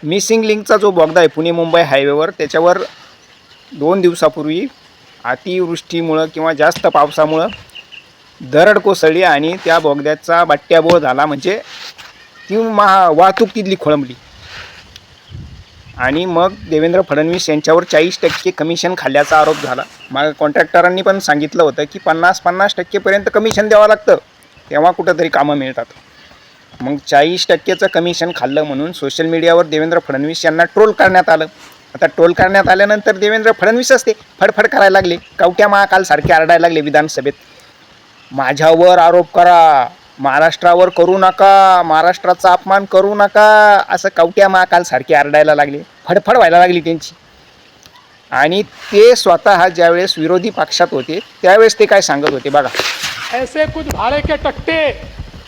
Missing लिंकचा जो बोगदा आहे पुणे मुंबई हायवेवर, त्याच्यावर 2 दिवसापूर्वी अतिवृष्टीमुळं किंवा जास्त पावसामुळं दरड कोसळली आणि त्या बोगद्याचा बाट्याबोळ झाला. म्हणजे ती वाहतूक तिथली खोळंबली. आणि मग देवेंद्र फडणवीस यांच्यावर 40% कमिशन खाल्ल्याचा आरोप झाला. मग कॉन्ट्रॅक्टरांनी पण सांगितलं होतं की 50% पर्यंत कमिशन द्यावं लागतं, तेव्हा कुठंतरी कामं मिळतात. मग 40%चं कमिशन खाल्लं म्हणून सोशल मीडियावर देवेंद्र फडणवीस यांना ट्रोल करण्यात आलं. आता ट्रोल करण्यात आल्यानंतर देवेंद्र फडणवीसच ते फडफड करायला लागले, कवट्या महाकालसारखे आरडायला लागले विधानसभेत. माझ्यावर आरोप करा, महाराष्ट्रावर करू नका, महाराष्ट्राचा अपमान करू नका, असं कवट्या महाकालसारखे आरडायला लागले, फडफड व्हायला लागली त्यांची. आणि ते स्वतः ज्यावेळेस विरोधी पक्षात होते त्यावेळेस ते काय सांगत होते बघा. ऐसे कुछ भाड़े के टट्टे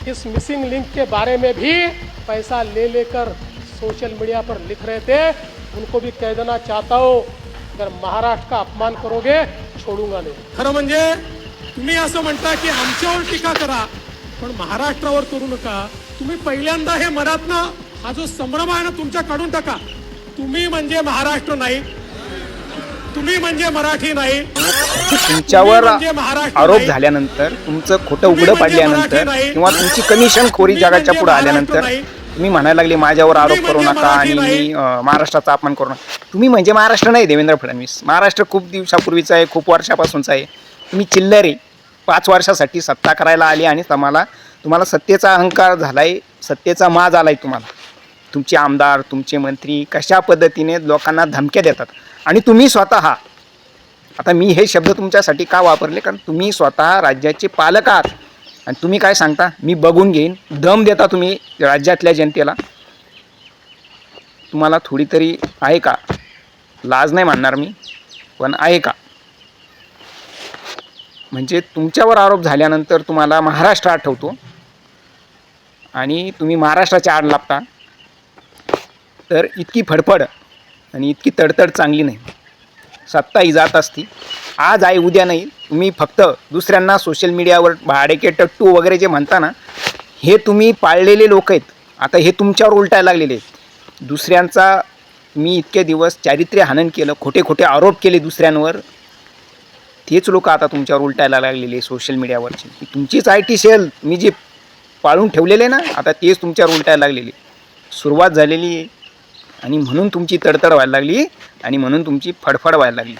इस मिसिंग लिंक के बारे में भी पैसा ले लेकर सोशल मीडिया पर लिख रहे थे. उनको भी कह देना चाहता हूँ, अगर महाराष्ट्र का अपमान करोगे छोडूंगा नहीं. खरं म्हणजे तुम्ही असं म्हणता की आमच्यावर टीका करा पण महाराष्ट्रावर करू नका. तुम्ही पहिल्यांदा हे मराठनं हा जो संभ्रम आहे ना तुमच्या काढून टाका. तुम्ही म्हणजे महाराष्ट्र नाही, तुम्ही म्हणजे मराठी नाही. तुमच्यावर आरोप झाल्यानंतर, तुमचं खोटं उघडं पाडल्यानंतर किंवा तुमची कमिशन खोरी जगाच्या पुढे आल्यानंतर तुम्ही म्हणायला लागले माझ्यावर आरोप करू नका आणि मी महाराष्ट्राचा अपमान करू नका. तुम्ही म्हणजे महाराष्ट्र नाही देवेंद्र फडणवीस. महाराष्ट्र खूप दिवसापूर्वीचा आहे, खूप वर्षापासूनचा आहे. तुम्ही चिल्लर आहे. 5 वर्षासाठी सत्ता करायला आली आणि तुम्हाला सत्तेचा अहंकार झालाय, सत्तेचा माज आलाय तुम्हाला. तुमचे आमदार, तुमचे मंत्री कशा पद्धतीने लोकांना धमक्या देतात. आणि तुम्ही स्वतः, आता मी हे शब्द तुमच्यासाठी का वापरले, कारण तुम्ही स्वतः राज्याचे पालक आहात. आणि तुम्ही काय सांगता, मी बघून घेईन, दम देता तुम्ही राज्यातल्या जनतेला. तुम्हाला थोडी तरी आहे का लाज? नाही मानणार मी, पण आहे का? म्हणजे तुमच्यावर आरोप झाल्यानंतर तुम्हाला महाराष्ट्र आठवतो आणि तुम्ही महाराष्ट्राच्या आड लागता. तर इतकी फडफड आणि इतकी तडतड चांगली नाही. सत्ता ही जात असती, आज आहे उद्या नाही. तुम्ही फक्त दुसऱ्यांना सोशल मीडियावर भाडेके टट्टू वगैरे जे म्हणता ना, हे तुम्ही पाळलेले लोक आहेत. आता हे तुमच्यावर उलटायला लागलेले आहेत. दुसऱ्यांचा मी इतके दिवस चारित्र्य हनन केलं, खोटे खोटे आरोप केले दुसऱ्यांवर, तेच लोक आता तुमच्यावर उलटायला लागलेले सोशल मीडियावरचे. तुमचीच IT सेल मी जे पाळून ठेवलेले ना, आता तेच तुमच्यावर उलटायला लागलेली. सुरुवात झालेली आहे आणि म्हणून तुमची तडतड व्हायला लागली आणि म्हणून तुमची फडफड व्हायला लागली.